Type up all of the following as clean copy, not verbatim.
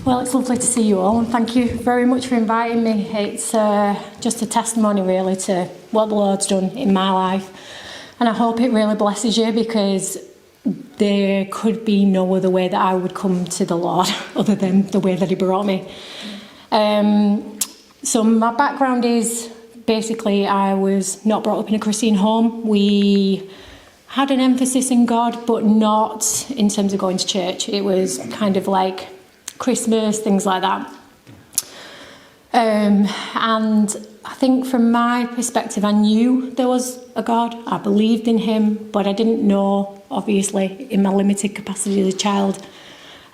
Well, it's lovely to see you all, and thank you very much for inviting me. It's just a testimony, really, to what the Lord's done in my life. And I hope it really blesses you, because there could be no other way that I would come to the Lord other than the way that he brought me. So my background is, basically, I was not brought up in a Christian home. We had an emphasis in God, but not in terms of going to church. It was kind of like Christmas, things like that. And I think from my perspective, I knew there was a God. I believed in him, but I didn't know, obviously, in my limited capacity as a child,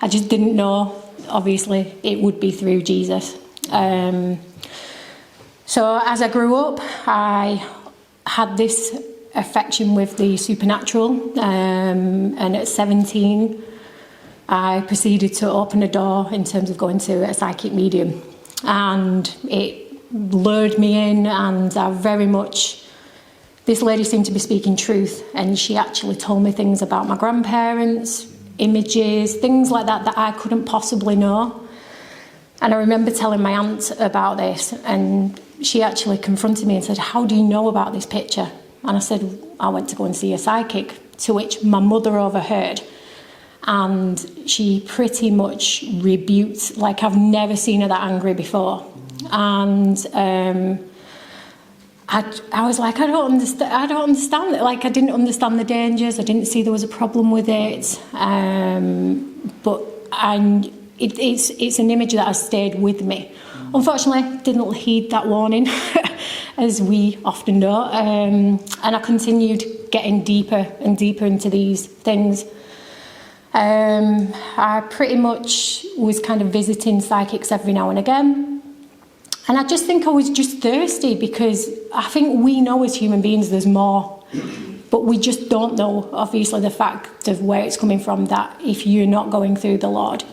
I just didn't know, obviously, it would be through Jesus. So as I grew up, I had this affection with the supernatural, and at 17, I proceeded to open a door in terms of going to a psychic medium, and it lured me in, and I very much, this lady seemed to be speaking truth, and she actually told me things about my grandparents, images, things like that that I couldn't possibly know. And I remember telling my aunt about this, and she actually confronted me and said, "How do you know about this picture?" And I said, "I went to go and see a psychic," to which my mother overheard. And she pretty much rebuked, like I've never seen her that angry before. And I was like, I don't understand it. Like, I didn't understand the dangers. I didn't see there was a problem with it. But it's an image that has stayed with me. Unfortunately, didn't heed that warning, as we often do. And I continued getting deeper and deeper into these things. I pretty much was kind of visiting psychics every now and again. And I just think I was just thirsty, because I think we know as human beings there's more. But we just don't know, obviously, the fact of where it's coming from, that if you're not going through the Lord,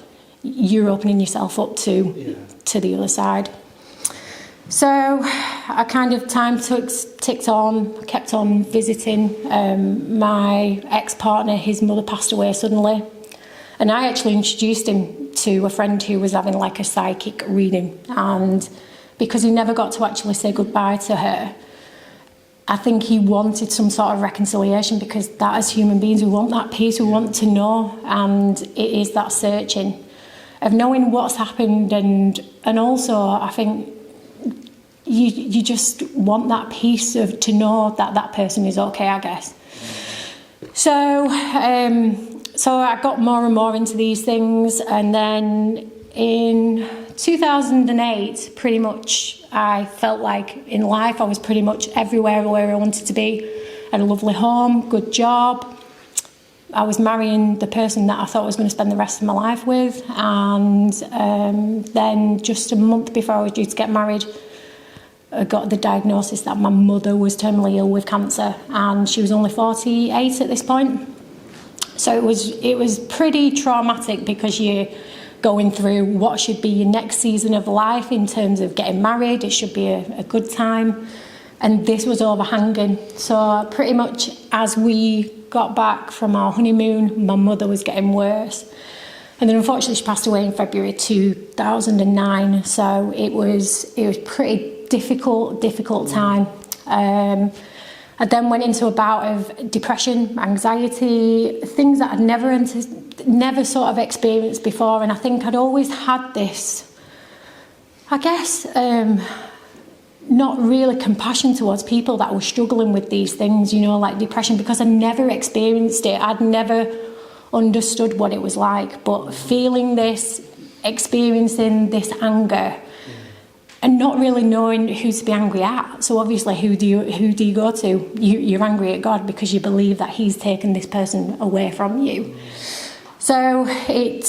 you're opening yourself up to the other side. So I kind of, time ticked on, kept on visiting. My ex-partner, his mother passed away suddenly, and I actually introduced him to a friend who was having like a psychic reading, and because he never got to actually say goodbye to her, I think he wanted some sort of reconciliation, because that, as human beings, we want that peace, we want to know, and it is that searching of knowing what's happened, and also I think you just want that peace of to know that that person is okay, I guess. So I got more and more into these things, and then in 2008, pretty much I felt like in life I was pretty much everywhere where I wanted to be. I had a lovely home, good job. I was marrying the person that I thought I was going to spend the rest of my life with, and then just a month before I was due to get married, I got the diagnosis that my mother was terminally ill with cancer, and she was only 48 at this point. So it was pretty traumatic, because you're going through what should be your next season of life in terms of getting married. It should be a good time, and this was overhanging. So pretty much as we got back from our honeymoon, my mother was getting worse, and then unfortunately she passed away in February 2009. So it was pretty difficult time. I then went into a bout of depression, anxiety, things that I'd never sort of experienced before. And I think I'd always had this, I guess, not really compassion towards people that were struggling with these things, like depression, because I never experienced it. I'd never understood what it was like. But feeling this, experiencing this anger, and not really knowing who to be angry at. So obviously, who do you go to? You're angry at God, because you believe that he's taken this person away from you. So it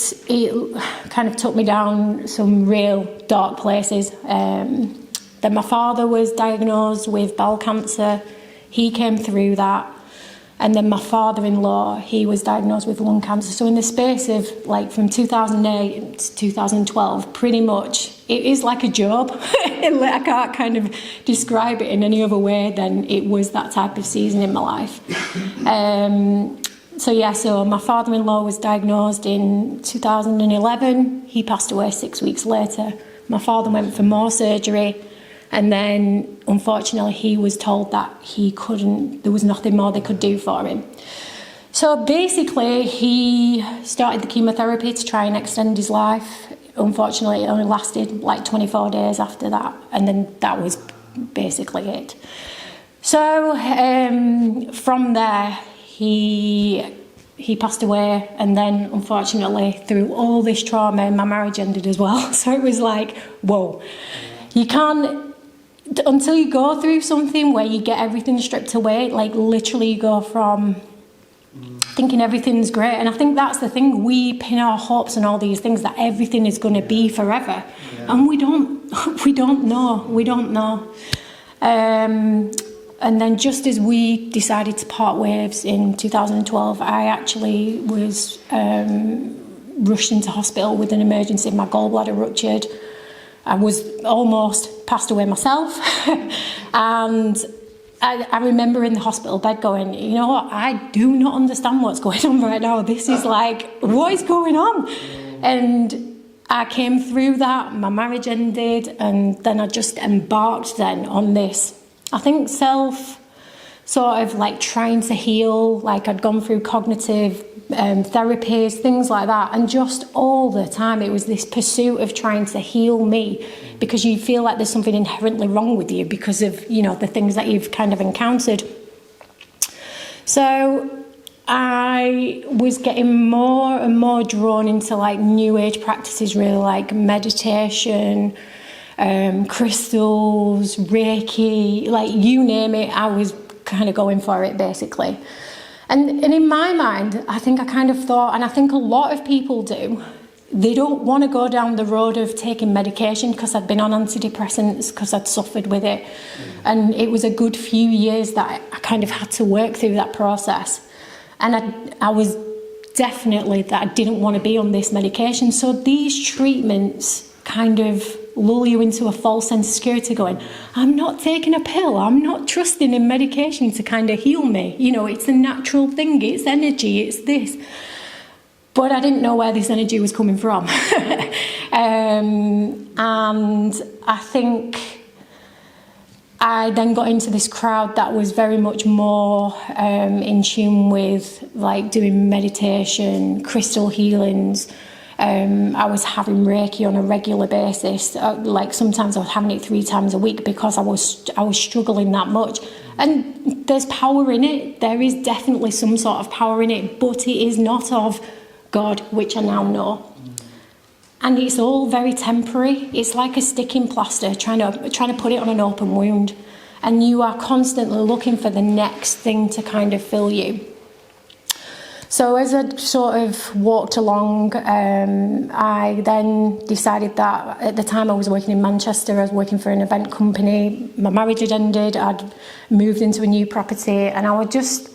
kind of took me down some real dark places. Then my father was diagnosed with bowel cancer. He came through that. And then my father-in-law, he was diagnosed with lung cancer. So in the space of from 2008 to 2012, pretty much, it is like a job. I can't kind of describe it in any other way than it was that type of season in my life. So my father-in-law was diagnosed in 2011. He passed away 6 weeks later. My father went for more surgery, and then unfortunately he was told that there was nothing more they could do for him. So basically he started the chemotherapy to try and extend his life. Unfortunately, it only lasted like 24 days after that, and then that was basically it. So from there, he passed away, and then unfortunately through all this trauma, my marriage ended as well. So it was like, whoa, you can't, until you go through something where you get everything stripped away, like literally you go from thinking everything's great, and I think that's the thing, we pin our hopes on all these things that everything is going to be forever, and we don't know. And then just as we decided to part ways in 2012, I actually was rushed into hospital with an emergency. My gallbladder ruptured. I was almost passed away myself. And I remember in the hospital bed going, you know what, I do not understand what's going on right now. This is like, what is going on? And I came through that, my marriage ended, and then I just embarked then on this, I think, self sort of like trying to heal. Like I'd gone through cognitive therapies, things like that, and just all the time it was this pursuit of trying to heal me, because you feel like there's something inherently wrong with you because of, you know, the things that you've kind of encountered. So I was getting more and more drawn into like new age practices, really, like meditation, crystals, Reiki, like you name it, I was kind of going for it basically. And in my mind, I think I kind of thought, and I think a lot of people do, they don't want to go down the road of taking medication, because I'd been on antidepressants, because I'd suffered with it. And it was a good few years that I kind of had to work through that process. And I was definitely that I didn't want to be on this medication. So these treatments kind of lull you into a false sense of security, going, I'm not taking a pill, I'm not trusting in medication to kind of heal me. You know, it's a natural thing, it's energy, it's this. But I didn't know where this energy was coming from. And I think I then got into this crowd that was very much more in tune with like doing meditation, crystal healings. I was having Reiki on a regular basis. Like sometimes I was having it 3 times a week because I was struggling that much. And there's power in it. There is definitely some sort of power in it, but it is not of God, which I now know. And it's all very temporary. It's like a sticking plaster, trying to put it on an open wound. And you are constantly looking for the next thing to kind of fill you. So as I sort of walked along, I then decided that at the time I was working in Manchester, I was working for an event company. My marriage had ended, I'd moved into a new property, and I was just,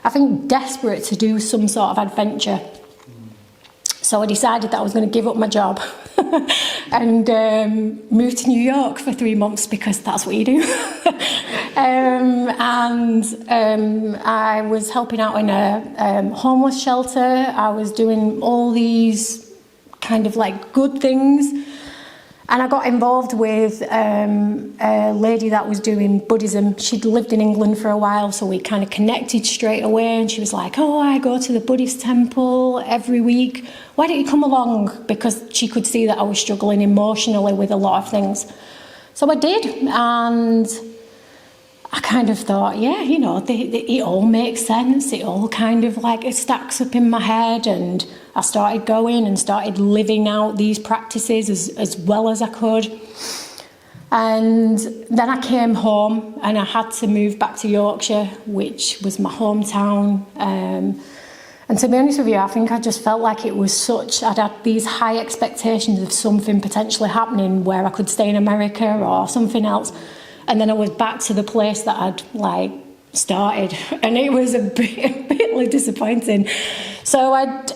I think, desperate to do some sort of adventure. So I decided that I was going to give up my job and move to New York for 3 months, because that's what you do. I was helping out in a homeless shelter. I was doing all these kind of like good things. And I got involved with a lady that was doing Buddhism. She'd lived in England for a while, so we kind of connected straight away. And she was like, oh, I go to the Buddhist temple every week. Why don't you come along? Because she could see that I was struggling emotionally with a lot of things. So I did. And I kind of thought, yeah, you know, it all makes sense. It all kind of like, it stacks up in my head. And I started going and started living out these practices as well as I could. And then I came home and I had to move back to Yorkshire, which was my hometown. And to be honest with you, I think I just felt like it was I'd had these high expectations of something potentially happening where I could stay in America or something else. And then I was back to the place that I'd like started, and it was a bit disappointing. So I'd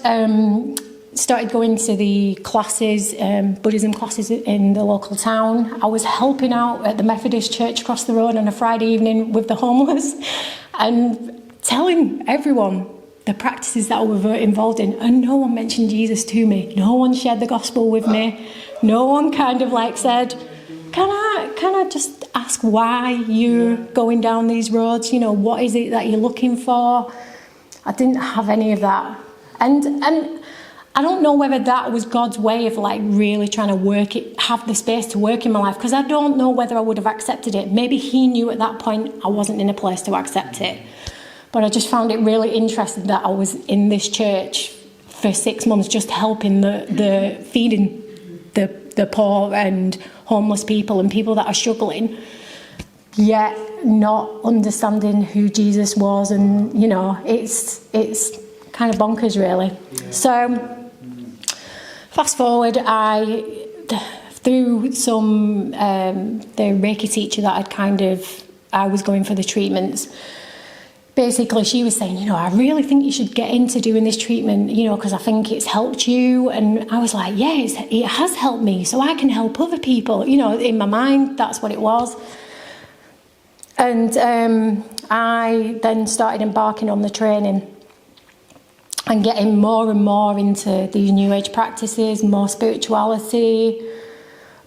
started going to the classes, Buddhism classes in the local town. I was helping out at the Methodist church across the road on a Friday evening with the homeless, and telling everyone, the practices that I was involved in, and no one mentioned Jesus to me. No one shared the gospel with me. No one kind of like said, can I just ask why you're going down these roads? You know, what is it that you're looking for? I didn't have any of that. And I don't know whether that was God's way of like really trying to work it, have the space to work in my life, because I don't know whether I would have accepted it. Maybe he knew at that point I wasn't in a place to accept it. But I just found it really interesting that I was in this church for 6 months just helping the feeding the poor and homeless people and people that are struggling, yet not understanding who Jesus was. And, you know, it's kind of bonkers, really. Yeah. So, fast forward, through some, the Reiki teacher that I was going for the treatments, basically she was saying, you know, I really think you should get into doing this treatment, you know, because I think it's helped you. And I was like, yeah, it has helped me, so I can help other people. You know, in my mind, that's what it was. And I then started embarking on the training and getting more and more into these New Age practices, more spirituality,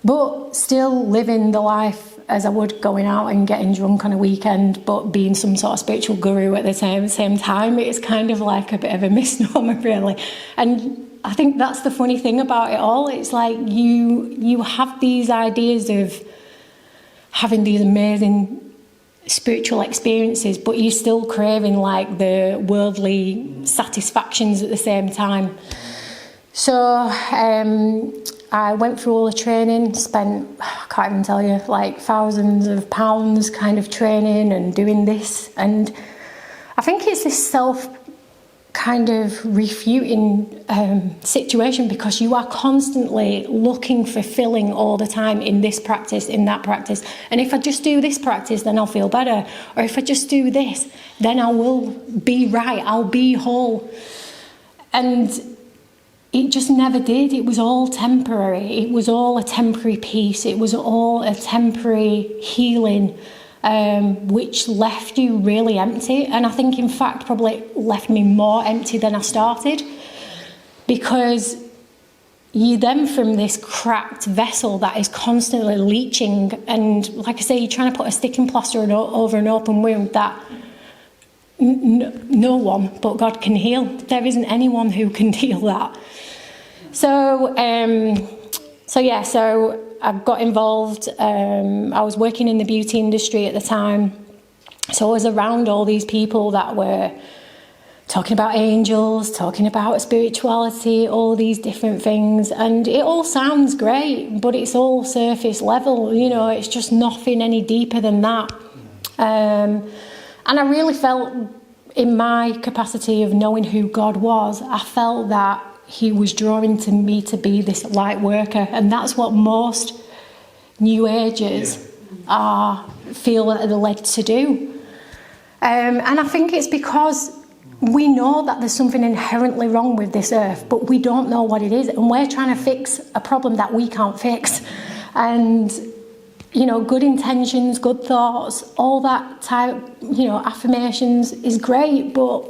but still living the life as I would, going out and getting drunk on a weekend, but being some sort of spiritual guru at the same time. It's kind of like a bit of a misnomer, really. And I think that's the funny thing about it all. It's like you have these ideas of having these amazing spiritual experiences, but you're still craving like the worldly satisfactions at the same time. So I went through all the training, spent, I can't even tell you, like thousands of pounds kind of training and doing this. And I think it's this self kind of refuting situation, because you are constantly looking for filling all the time in this practice, in that practice. And if I just do this practice, then I'll feel better. Or if I just do this, then I will be right, I'll be whole. And it just never did. It was all temporary. It was all a temporary peace. It was all a temporary healing, which left you really empty. And I think, in fact, probably left me more empty than I started, because you then, from this cracked vessel that is constantly leaching, and like I say, you're trying to put a sticking plaster over an open wound that no one but God can heal. There isn't anyone who can heal that. So I got involved. I was working in the beauty industry at the time, so I was around all these people that were talking about angels, talking about spirituality, all these different things, and it all sounds great, but it's all surface level. You know, it's just nothing any deeper than that. And I really felt, in my capacity of knowing who God was, I felt that he was drawing to me to be this light worker. And that's what most New Agers feel that they're led to do. And I think it's because we know that there's something inherently wrong with this earth, but we don't know what it is. And we're trying to fix a problem that we can't fix. And you know, good intentions, good thoughts, all that type, you know, affirmations is great, but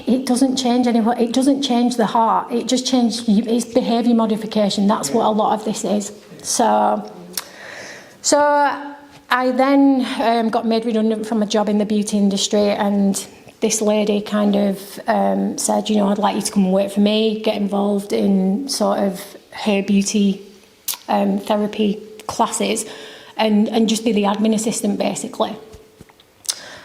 it doesn't change anyone. It doesn't change the heart. It just changes, it's behaviour modification. That's what a lot of this is. So I then got made redundant from a job in the beauty industry, and this lady kind of said, you know, I'd like you to come and work for me, get involved in sort of her beauty therapy classes, and just be the admin assistant, basically.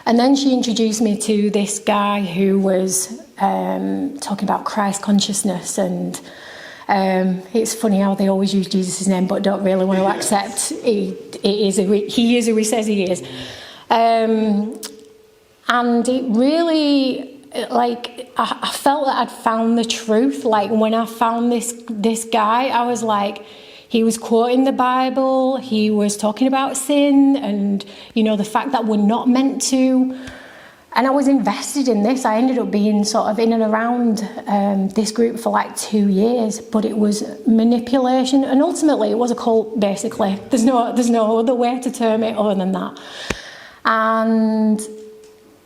And then she introduced me to this guy who was talking about Christ consciousness, and it's funny how they always use Jesus' name but don't really want to accept he is who he says he is. And it really, like, I felt that I'd found the truth. Like, when I found this guy, I was like, he was quoting the Bible, he was talking about sin and, you know, the fact that we're not meant to. And I was invested in this. I ended up being sort of in and around this group for like 2 years, but it was manipulation, and ultimately it was a cult, basically. There's no other way to term it other than that. And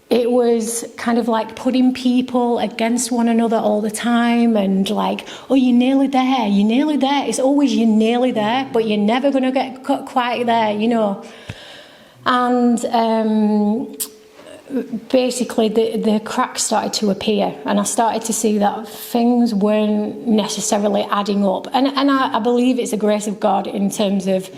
it was kind of like putting people against one another all the time, and like, oh, you're nearly there, you're nearly there. It's always you're nearly there, but you're never going to get quite there, you know. And basically the cracks started to appear, and I started to see that things weren't necessarily adding up. And I believe it's the grace of God in terms of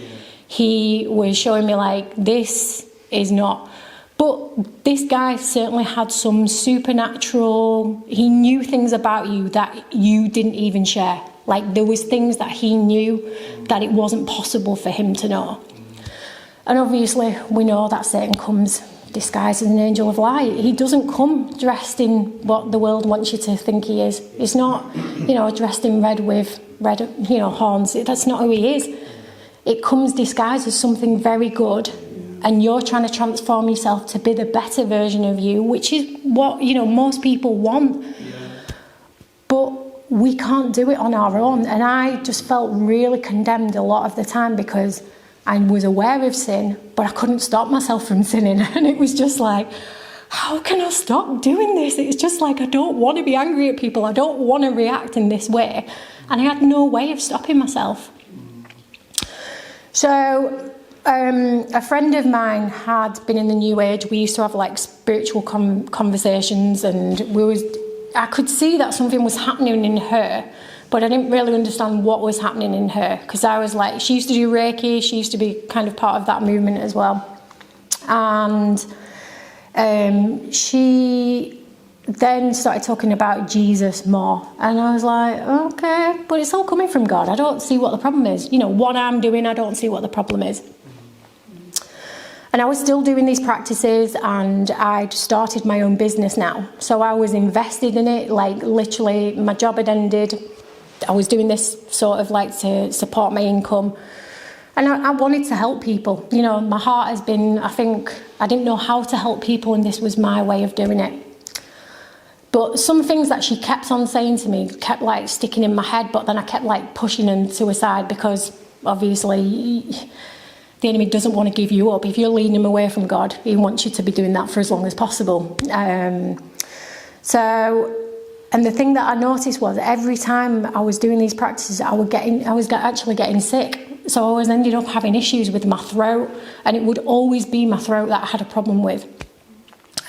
he was showing me like, this is not. But this guy certainly had some supernatural, he knew things about you that you didn't even share. Like there was things that he knew that it wasn't possible for him to know. And obviously we know that Satan comes disguised as an angel of light. He doesn't come dressed in what the world wants you to think he is. He's not, you know, dressed in red with red, you know, horns. That's not who he is. It comes disguised as something very good, and you're trying to transform yourself to be the better version of you, which is what, you know, most people want. But we can't do it on our own. And I just felt really condemned a lot of the time because I was aware of sin, but I couldn't stop myself from sinning. And it was just like, how can I stop doing this? It's just like, I don't want to be angry at people. I don't want to react in this way. And I had no way of stopping myself. So a friend of mine had been in the New Age. We used to have like spiritual conversations, and I could see that something was happening in her, but I didn't really understand what was happening in her, because I was like, she used to do Reiki, she used to be kind of part of that movement as well. And she then started talking about Jesus more, and I was like, okay, but it's all coming from God. I don't see what the problem is. You know, what I'm doing, I don't see what the problem is. And I was still doing these practices, and I'd started my own business now. So I was invested in it, like literally my job had ended. I was doing this sort of like to support my income. And I wanted to help people. You know, my heart has been, I think, I didn't know how to help people, and this was my way of doing it. But some things that she kept on saying to me kept like sticking in my head, but then I kept like pushing them to a side, because obviously the enemy doesn't want to give you up. If you're leading him away from God, he wants you to be doing that for as long as possible. And the thing that I noticed was every time I was doing these practices, I was actually getting sick. So I was ended up having issues with my throat, and it would always be my throat that I had a problem with.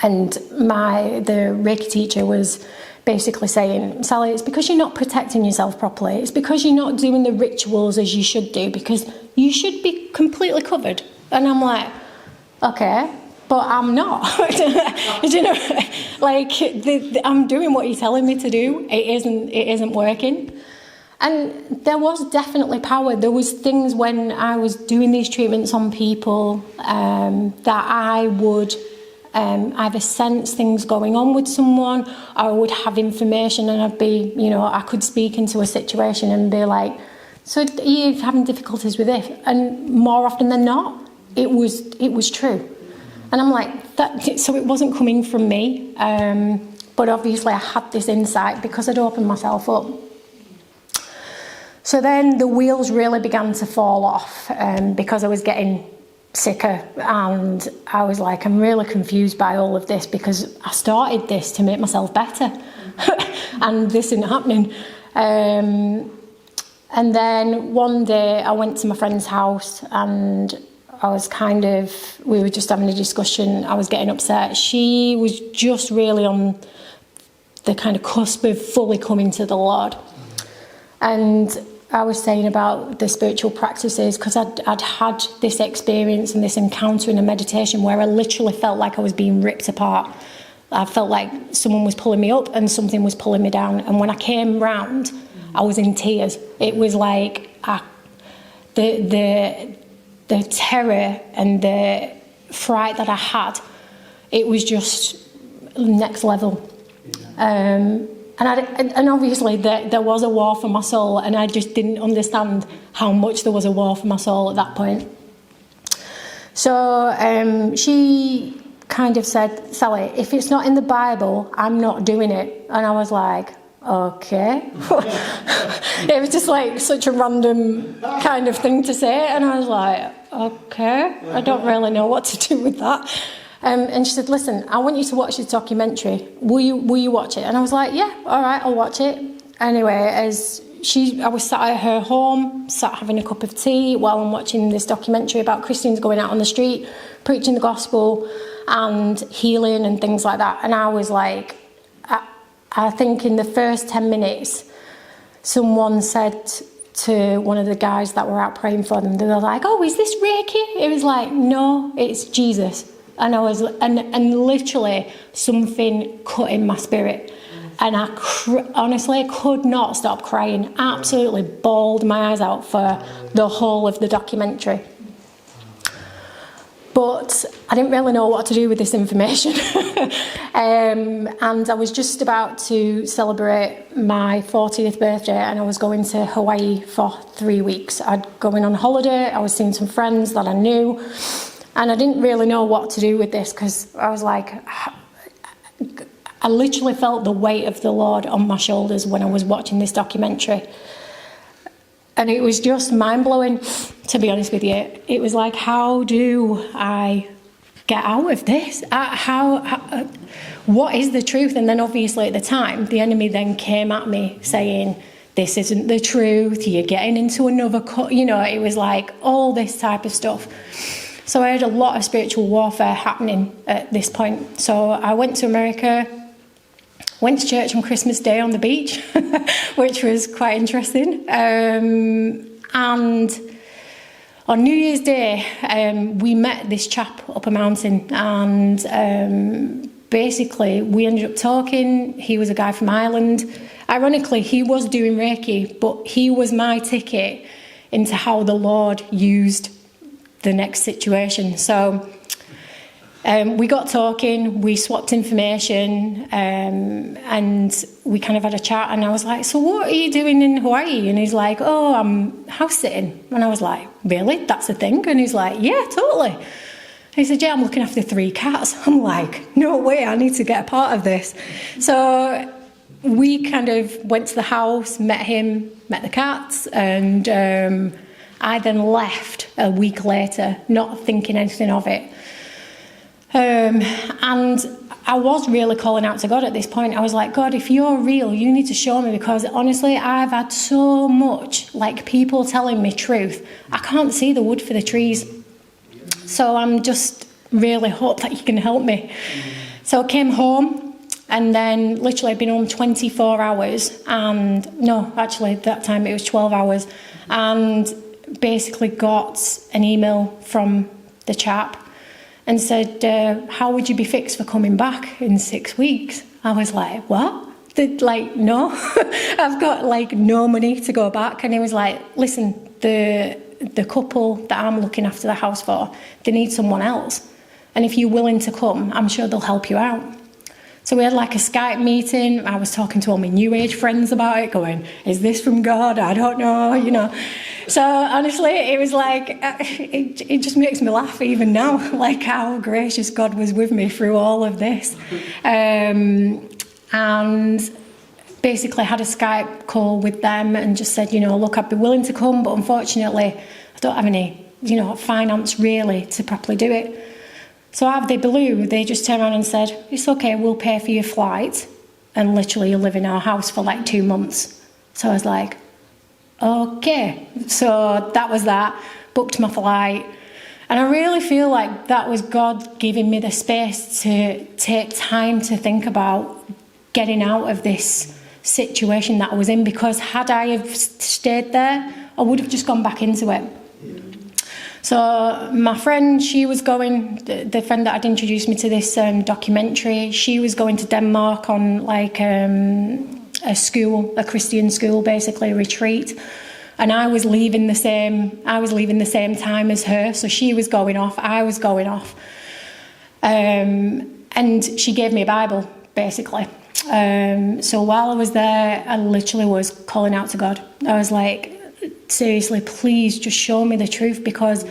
And the Reiki teacher was basically saying, Sally, it's because you're not protecting yourself properly. It's because you're not doing the rituals as you should do, because you should be completely covered. And I'm like, okay, but I'm not. You know, like I'm doing what you're telling me to do. It isn't working. And there was definitely power. There was things when I was doing these treatments on people that I would either sense things going on with someone, or I would have information, and I'd be, you know, I could speak into a situation and be like, so are you having difficulties with this? And more often than not, it was true. And I'm like, so it wasn't coming from me, but obviously I had this insight because I'd opened myself up. So then the wheels really began to fall off because I was getting sicker, and I was like, I'm really confused by all of this, because I started this to make myself better and this isn't happening. And then one day I went to my friend's house, and we were just having a discussion. I was getting upset. She was just really on the kind of cusp of fully coming to the Lord. And I was saying about the spiritual practices, because I'd had this experience and this encounter in a meditation where I literally felt like I was being ripped apart. I felt like someone was pulling me up and something was pulling me down. And when I came round, I was in tears. It was like the terror and the fright that I had, it was just next level. And obviously there was a war for my soul, and I just didn't understand how much there was a war for my soul at that point. So she kind of said, Sally, if it's not in the Bible, I'm not doing it. And I was like, okay. It was just like such a random kind of thing to say, and I was like, okay, I don't really know what to do with that. And she said, listen, I want you to watch this documentary. Will you watch it? And I was like, yeah, all right, I'll watch it. Anyway, I was sat at her home, sat having a cup of tea while I'm watching this documentary about Christians going out on the street, preaching the gospel and healing and things like that. And I was like, I think in the first 10 minutes, someone said to one of the guys that were out praying for them, they were like, oh, is this Reiki? It was like, no, it's Jesus. And I was, and literally something cut in my spirit. And I honestly could not stop crying. Absolutely bawled my eyes out for the whole of the documentary. But I didn't really know what to do with this information. And I was just about to celebrate my 40th birthday, and I was going to Hawaii for 3 weeks. I'd going on holiday, I was seeing some friends that I knew, and I didn't really know what to do with this, because I was like, I literally felt the weight of the Lord on my shoulders when I was watching this documentary. And it was just mind-blowing, to be honest with you. It was like, how do I get out of this? What is the truth? And then obviously at the time, the enemy then came at me saying, this isn't the truth, you're getting into another, it was like all this type of stuff. So I had a lot of spiritual warfare happening at this point. So I went to America, went to church on Christmas Day on the beach, which was quite interesting. And on New Year's Day, we met this chap up a mountain, and basically we ended up talking. He was a guy from Ireland. Ironically, he was doing Reiki, but he was my ticket into how the Lord used the next situation. So we got talking, we swapped information, and we kind of had a chat, and I was like, so what are you doing in Hawaii? And he's like, oh, I'm house sitting. And I was like, really? That's a thing? And he's like, yeah, totally. And he said, yeah, I'm looking after 3 cats. I'm like, no way, I need to get a part of this. So we kind of went to the house, met him, met the cats, and I then left a week later, not thinking anything of it. And I was really calling out to God at this point. I was like, God, if you're real, you need to show me, because honestly, I've had so much, like, people telling me truth. I can't see the wood for the trees. So I'm just really hope that you can help me. So I came home, and then literally I'd been home 24 hours. And no, actually that time it was 12 hours. And basically got an email from the chap and said, how would you be fixed for coming back in 6 weeks? I was like, what? No, I've got like no money to go back. And he was like, listen, the couple that I'm looking after the house for, they need someone else. And if you're willing to come, I'm sure they'll help you out. So we had like a Skype meeting. I was talking to all my New Age friends about it, going, is this from God? I don't know, So honestly, it was like, it just makes me laugh even now, like how gracious God was with me through all of this. And basically had a Skype call with them and just said, look, I'd be willing to come, but unfortunately, I don't have any, finance really to properly do it. So out of the blue, they just turned around and said, it's okay, we'll pay for your flight, and literally you'll live in our house for like 2 months. So I was like, okay. So that was that, booked my flight. And I really feel like that was God giving me the space to take time to think about getting out of this situation that I was in, because had I have stayed there, I would have just gone back into it. So my friend, she was going, the friend that had introduced me to this documentary, she was going to Denmark on like a Christian school, basically a retreat. And I was leaving the same time as her. So she was going off, I was going off. And she gave me a Bible, basically. So while I was there, I literally was calling out to God. I was like, seriously, please just show me the truth, because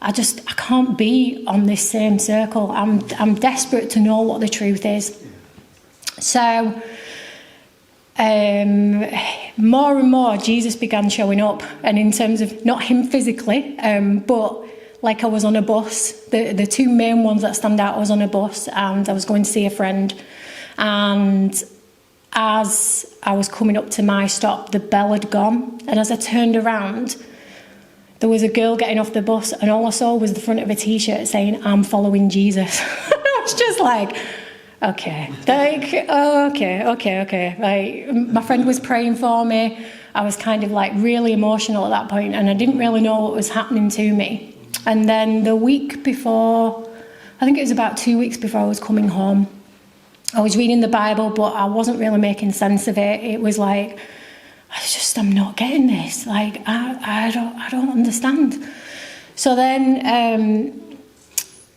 I can't be on this same circle. I'm desperate to know what the truth is. So more and more Jesus began showing up, and in terms of not him physically, but like I was on a bus. The two main ones that stand out, I was on a bus and I was going to see a friend. And as I was coming up to my stop, the bell had gone. And as I turned around, there was a girl getting off the bus and all I saw was the front of a T-shirt saying, "I'm following Jesus." I was just like, okay. Like, oh, okay. Like, my friend was praying for me. I was kind of like really emotional at that point and I didn't really know what was happening to me. And then the week before, I think it was about 2 weeks before I was coming home, I was reading the Bible, but I wasn't really making sense of it. It was like, I'm not getting this. Like, I don't understand. So then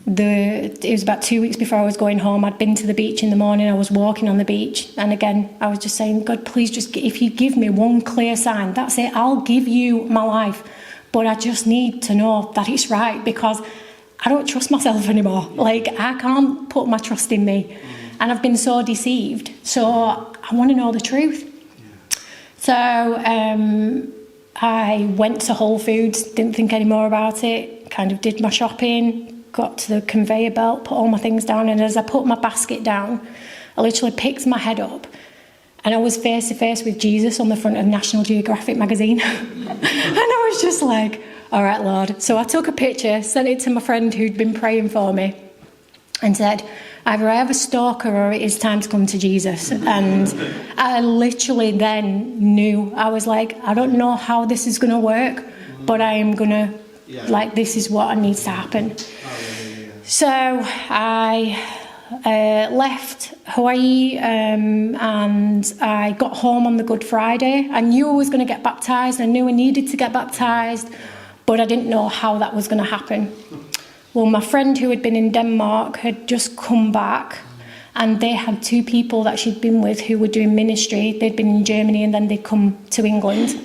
it was about 2 weeks before I was going home. I'd been to the beach in the morning. I was walking on the beach. And again, I was just saying, God, please just, if you give me one clear sign, that's it. I'll give you my life. But I just need to know that it's right because I don't trust myself anymore. Like, I can't put my trust in me. And I've been so deceived. So I want to know the truth. So I went to Whole Foods, didn't think any more about it, kind of did my shopping, got to the conveyor belt, put all my things down, and as I put my basket down, I literally picked my head up and I was face to face with Jesus on the front of National Geographic magazine. And I was just like, all right, Lord. So I took a picture, sent it to my friend who'd been praying for me and said, either I have a stalker or it is time to come to Jesus. And I literally then knew, I was like, I don't know how this is going to work, but I am going to, like, this is what needs to happen. So I left Hawaii and I got home on the Good Friday. I knew I was going to get baptised. I knew I needed to get baptised, but I didn't know how that was going to happen. Well, my friend who had been in Denmark had just come back and they had two people that she'd been with who were doing ministry. They'd been in Germany and then they'd come to England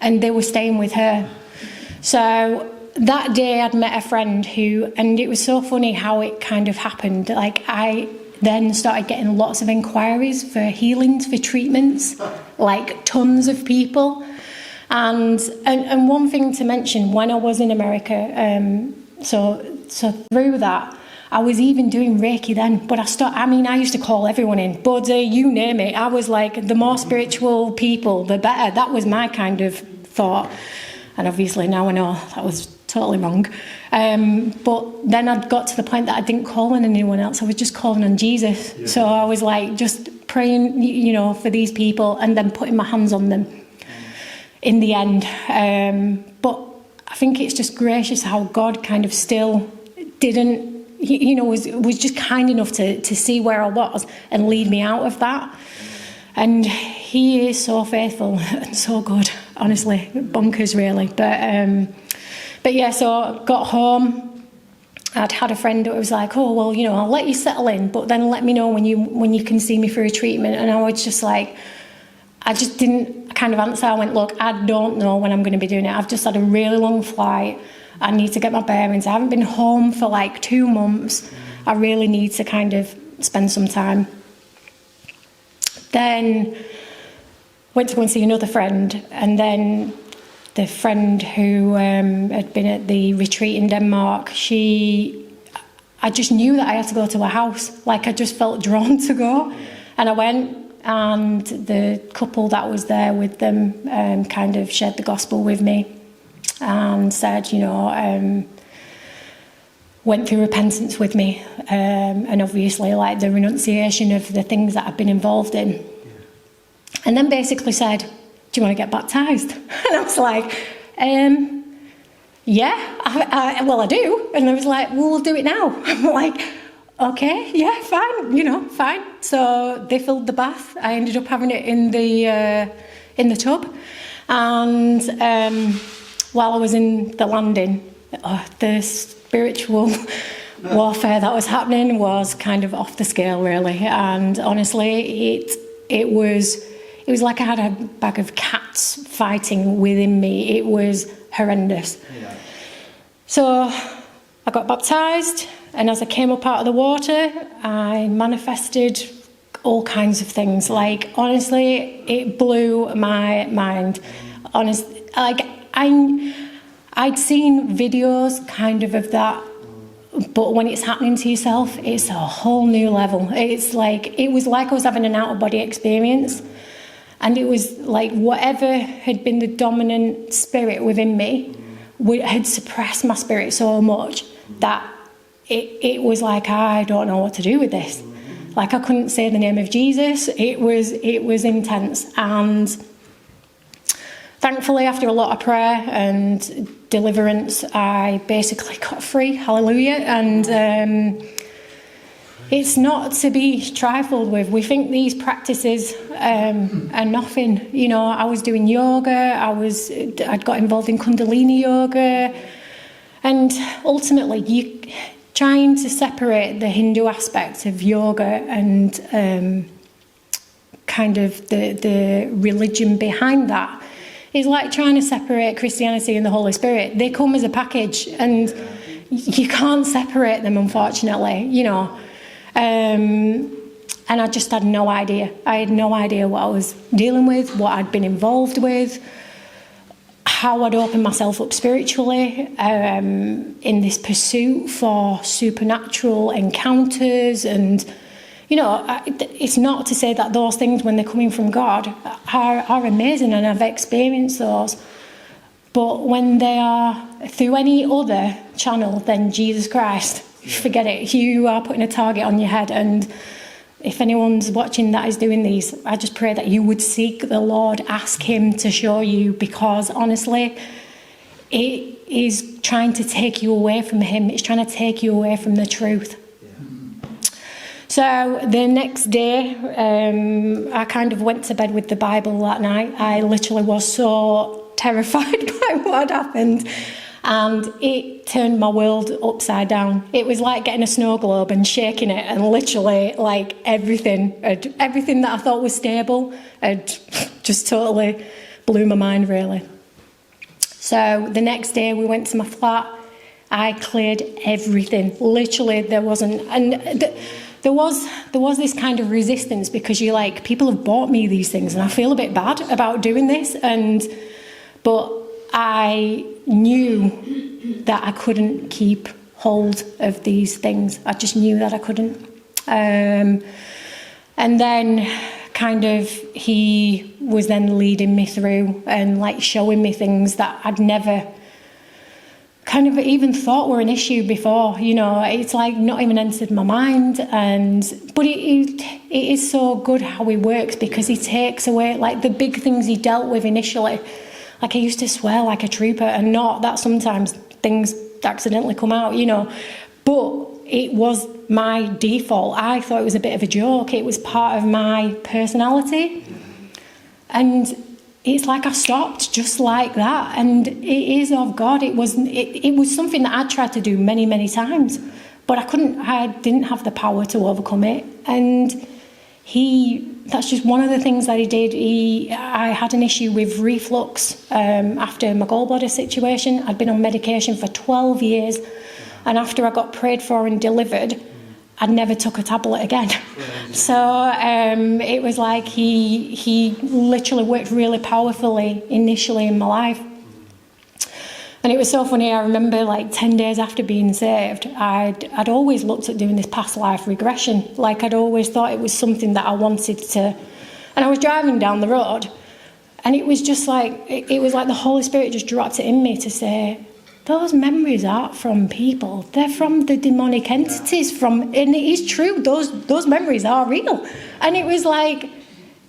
and they were staying with her. So that day I'd met a friend who, and it was so funny how it kind of happened. Like, I then started getting lots of inquiries for healings, for treatments, like tons of people. And one thing to mention, when I was in America, so through that, I was even doing Reiki then, but I used to call everyone in, Buddha, you name it. I was like, the more spiritual people, the better. That was my kind of thought. And obviously now I know that was totally wrong. But then I got to the point that I didn't call on anyone else. I was just calling on Jesus. Yeah. So I was like, just praying, for these people and then putting my hands on them in the end. But I think it's just gracious how God kind of still didn't, was just kind enough to see where I was and lead me out of that. And he is so faithful and so good, honestly, bonkers really. But yeah, so I got home. I'd had a friend that was like, oh, well, I'll let you settle in, but then let me know when you can see me for a treatment. And I was just like, I just didn't kind of answer. I went, look, I don't know when I'm going to be doing it. I've just had a really long flight. I need to get my bearings. I haven't been home for like 2 months. I really need to kind of spend some time. Then went to go and see another friend, and then the friend who had been at the retreat in Denmark, I just knew that I had to go to her house. Like, I just felt drawn to go. And I went, and the couple that was there with them kind of shared the gospel with me and said, went through repentance with me, and obviously like the renunciation of the things that I've been involved in. And then basically said, do you want to get baptised? And I was like, yeah, I do. And I was like, well, we'll do it now. I'm like, okay, yeah, fine, fine. So they filled the bath. I ended up having it in the tub. And while I was in the landing, the spiritual warfare that was happening was kind of off the scale, really. And honestly, it was like I had a bag of cats fighting within me. It was horrendous. Yeah. So I got baptised, and as I came up out of the water, I manifested all kinds of things. Like, honestly, it blew my mind. Honestly, like, I'd seen videos kind of that, but when it's happening to yourself, it's a whole new level. It was like I was having an out-of-body experience. And it was like whatever had been the dominant spirit within me had suppressed my spirit so much that it was like, I don't know what to do with this. Like I couldn't say the name of Jesus. It was intense. And thankfully, after a lot of prayer and deliverance, I basically got free. Hallelujah. And it's not to be trifled with. We think these practices are nothing. You know, I was doing yoga. I'd got involved in Kundalini yoga, and ultimately, you trying to separate the Hindu aspect of yoga and kind of the religion behind that is like trying to separate Christianity and the Holy Spirit. They come as a package, and you can't separate them, unfortunately. You know. And I just had no idea. I had no idea what I was dealing with, what I'd been involved with, how I'd opened myself up spiritually in this pursuit for supernatural encounters. And, you know, it's not to say that those things, when they're coming from God, are amazing, and I've experienced those. But when they are through any other channel than Jesus Christ, forget it. You are putting a target on your head. And if anyone's watching that is doing these, I just pray that you would seek the Lord, ask him to show you, because honestly, it is trying to take you away from him. It's trying to take you away from the truth. So the next day, I kind of went to bed with the Bible that night. I literally was so terrified by what had happened. And it turned my world upside down. It was like getting a snow globe and shaking it, and literally, like, everything that I thought was stable had just totally blew my mind, really. So the next day we went to my flat. I cleared everything. Literally, there wasn't... And there was this kind of resistance, because you're like, people have bought me these things, and I feel a bit bad about doing this. But I knew that I couldn't keep hold of these things. I just knew that I couldn't. And then kind of he was then leading me through and like showing me things that I'd never kind of even thought were an issue before. You know, it's like not even entered my mind. But it is so good how he works, because he takes away like the big things he dealt with initially. Like I used to swear like a trooper, and not that sometimes things accidentally come out, you know. But it was my default. I thought it was a bit of a joke. It was part of my personality. And it's like I stopped just like that. And it is of God. It was something that I tried to do many, many times. But I didn't have the power to overcome it. And that's just one of the things that he did. I had an issue with reflux after my gallbladder situation. I'd been on medication for 12 years. And after I got prayed for and delivered, I'd never took a tablet again. So it was like he literally worked really powerfully initially in my life. And it was so funny. I remember like 10 days after being saved, I'd always looked at doing this past life regression. Like I'd always thought it was something that I wanted to. And I was driving down the road, and it was just like, it was like the Holy Spirit just dropped it in me to say, those memories aren't from people. They're from the demonic entities. And it is true. Those memories are real. And it was like,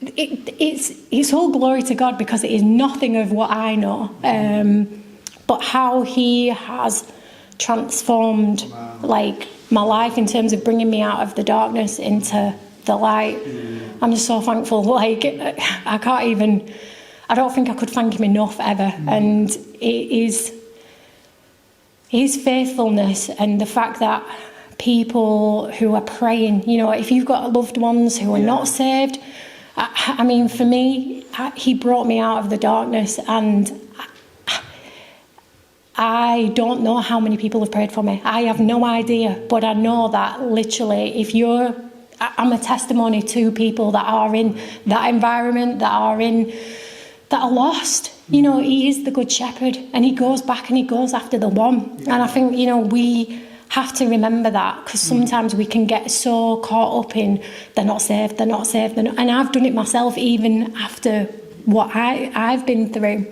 it's all glory to God, because it is nothing of what I know. But how he has transformed like my life in terms of bringing me out of the darkness into the light. I'm just so thankful. Like I don't think I could thank him enough ever. And it is his faithfulness, and the fact that people who are praying, you know, if you've got loved ones who are not saved, I mean, for me, he brought me out of the darkness, and I don't know how many people have prayed for me. I have no idea, but I know that literally I'm a testimony to people that are in that environment, that that are lost. You know, he is the good shepherd, and he goes back and he goes after the one. And I think, you know, we have to remember that, because sometimes we can get so caught up in they're not saved, they're not saved. And I've done it myself, even after what I've been through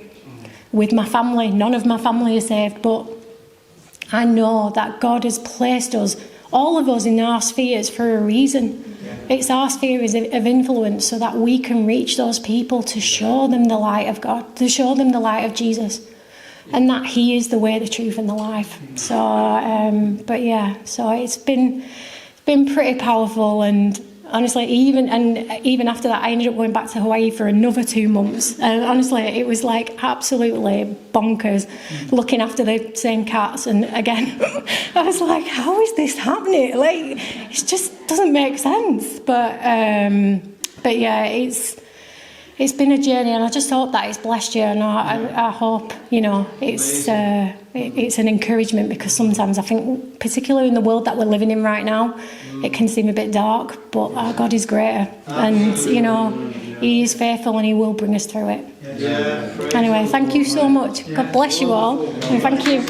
with my family. None of my family is saved, but I know that God has placed us, all of us, in our spheres for a reason. It's our sphere of influence so that we can reach those people, to show them the light of God, to show them the light of Jesus, and that he is the way, the truth and the life. So, but yeah, so it's been pretty powerful. And honestly, even after that, I ended up going back to Hawaii for another 2 months. And honestly, it was like absolutely bonkers, looking after the same cats. And again, I was like, how is this happening? Like, it just doesn't make sense. But yeah, it's been a journey, and I just hope that it's blessed you. And I hope, you know, it's an encouragement, because sometimes I think, particularly in the world that we're living in right now, it can seem a bit dark, but our God is greater, and, you know, he is faithful, and he will bring us through it. Anyway, thank you so much. God bless you all, and thank you.